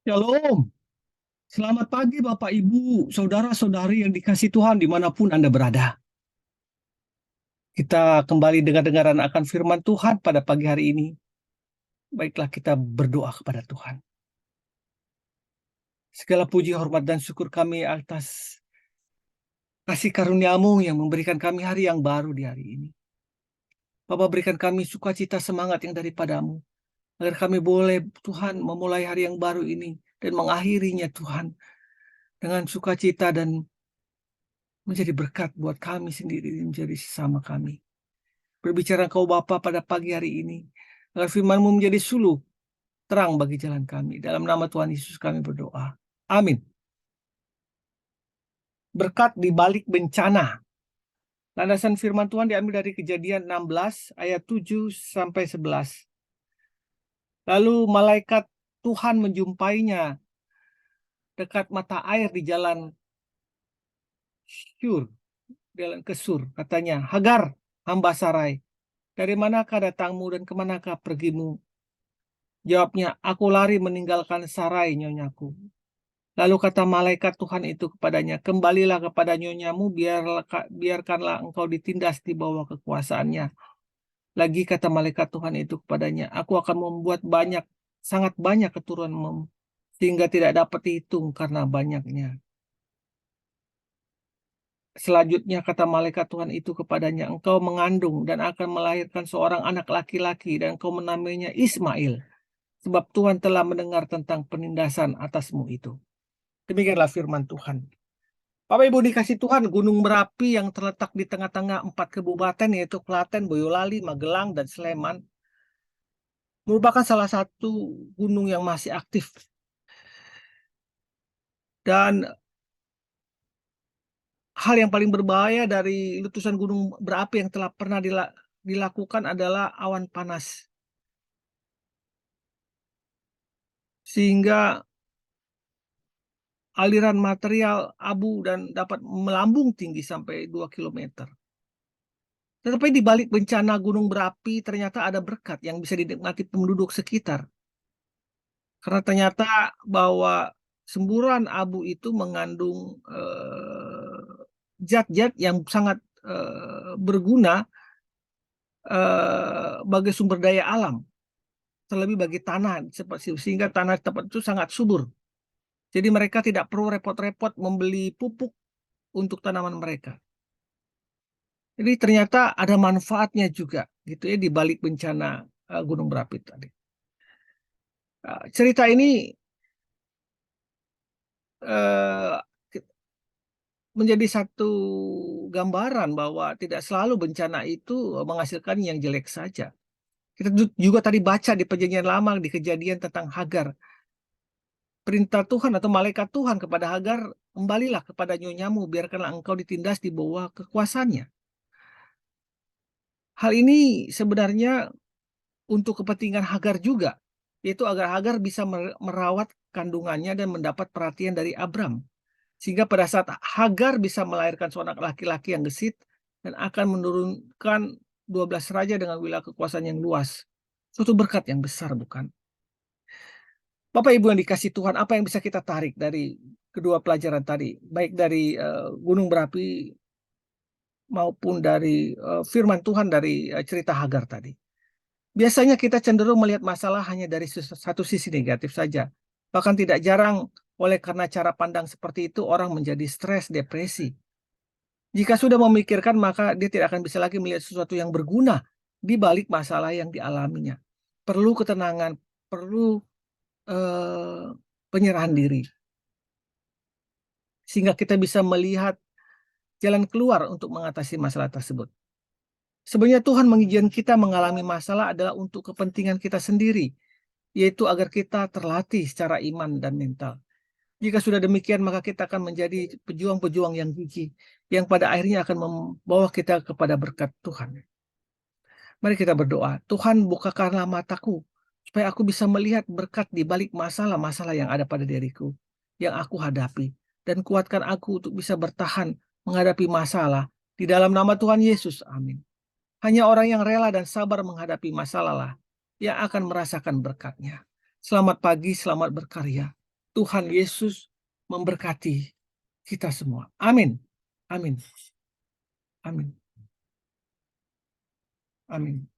Shalom, selamat pagi Bapak Ibu, saudara-saudari yang dikasih Tuhan dimanapun Anda berada. Kita kembali dengar-dengaran akan firman Tuhan pada pagi hari ini. Baiklah kita berdoa kepada Tuhan. Segala puji, hormat, dan syukur kami atas kasih karunia-Mu yang memberikan kami hari yang baru di hari ini. Bapa, berikan kami sukacita semangat yang daripadamu, agar kami boleh Tuhan memulai hari yang baru ini dan mengakhirinya Tuhan dengan sukacita dan menjadi berkat buat kami sendiri, menjadi sesama kami. Berbicara Engkau Bapa pada pagi hari ini, agar firman-Mu menjadi suluh terang bagi jalan kami. Dalam nama Tuhan Yesus kami berdoa. Amin. Berkat di balik bencana. Landasan firman Tuhan diambil dari Kejadian 16 ayat 7 sampai 11. Lalu malaikat Tuhan menjumpainya dekat mata air di jalan Syur, jalan ke Sur. Katanya, Hagar, hamba Sarai, dari manakah datangmu dan kemanakah pergimu? Jawabnya, aku lari meninggalkan Sarai, nyonyaku. Lalu kata malaikat Tuhan itu kepadanya, kembalilah kepada nyonyamu, biarkanlah engkau ditindas di bawah kekuasaannya. Lagi kata malaikat Tuhan itu kepadanya, aku akan membuat sangat banyak keturunanmu, sehingga tidak dapat dihitung karena banyaknya. Selanjutnya kata malaikat Tuhan itu kepadanya, engkau mengandung dan akan melahirkan seorang anak laki-laki, dan engkau menamainya Ismail, sebab Tuhan telah mendengar tentang penindasan atasmu itu. Demikianlah firman Tuhan. Bapak Ibu dikasih Tuhan, gunung berapi yang terletak di tengah-tengah 4 kabupaten yaitu Klaten, Boyolali, Magelang, dan Sleman merupakan salah satu gunung yang masih aktif. Dan hal yang paling berbahaya dari letusan gunung berapi yang telah pernah dilakukan adalah awan panas. Sehingga aliran material abu dan dapat melambung tinggi sampai 2 km. Tetapi di balik bencana gunung berapi ternyata ada berkat yang bisa dinikmati penduduk sekitar. Karena ternyata bahwa semburan abu itu mengandung zat-zat yang sangat berguna bagi sumber daya alam, terlebih bagi tanah, sehingga tanah tempat itu sangat subur. Jadi mereka tidak perlu repot-repot membeli pupuk untuk tanaman mereka. Jadi ternyata ada manfaatnya juga gitu ya di balik bencana gunung berapi tadi. Cerita ini eh, menjadi satu gambaran bahwa tidak selalu bencana itu menghasilkan yang jelek saja. Kita juga tadi baca di Perjanjian Lama di Kejadian tentang Hagar. Perintah Tuhan atau malaikat Tuhan kepada Hagar, kembalilah kepada nyonyamu, biarkanlah engkau ditindas di bawah kekuasaannya. Hal ini sebenarnya untuk kepentingan Hagar juga, yaitu agar Hagar bisa merawat kandungannya dan mendapat perhatian dari Abram. Sehingga pada saat Hagar bisa melahirkan seorang laki-laki yang gesit dan akan menurunkan 12 raja dengan wilayah kekuasaan yang luas. Suatu berkat yang besar, bukan? Bapak Ibu yang dikasih Tuhan, apa yang bisa kita tarik dari kedua pelajaran tadi? Baik dari gunung berapi maupun dari firman Tuhan dari cerita Hagar tadi. Biasanya kita cenderung melihat masalah hanya dari satu sisi negatif saja. Bahkan tidak jarang oleh karena cara pandang seperti itu orang menjadi stres, depresi. Jika sudah memikirkan, maka dia tidak akan bisa lagi melihat sesuatu yang berguna di balik masalah yang dialaminya. Perlu ketenangan, perlu penyerahan diri. Sehingga kita bisa melihat jalan keluar untuk mengatasi masalah tersebut. Sebenarnya Tuhan mengizinkan kita mengalami masalah adalah untuk kepentingan kita sendiri, yaitu agar kita terlatih secara iman dan mental. Jika sudah demikian, maka kita akan menjadi pejuang-pejuang yang gigih, yang pada akhirnya akan membawa kita kepada berkat Tuhan. Mari kita berdoa, Tuhan bukakanlah mataku, supaya aku bisa melihat berkat di balik masalah-masalah yang ada pada diriku, yang aku hadapi, dan kuatkan aku untuk bisa bertahan menghadapi masalah, di dalam nama Tuhan Yesus, amin. Hanya orang yang rela dan sabar menghadapi masalah lah yang akan merasakan berkatnya. Selamat pagi, selamat berkarya. Tuhan Yesus memberkati kita semua. Amin. Amin. Amin. Amin.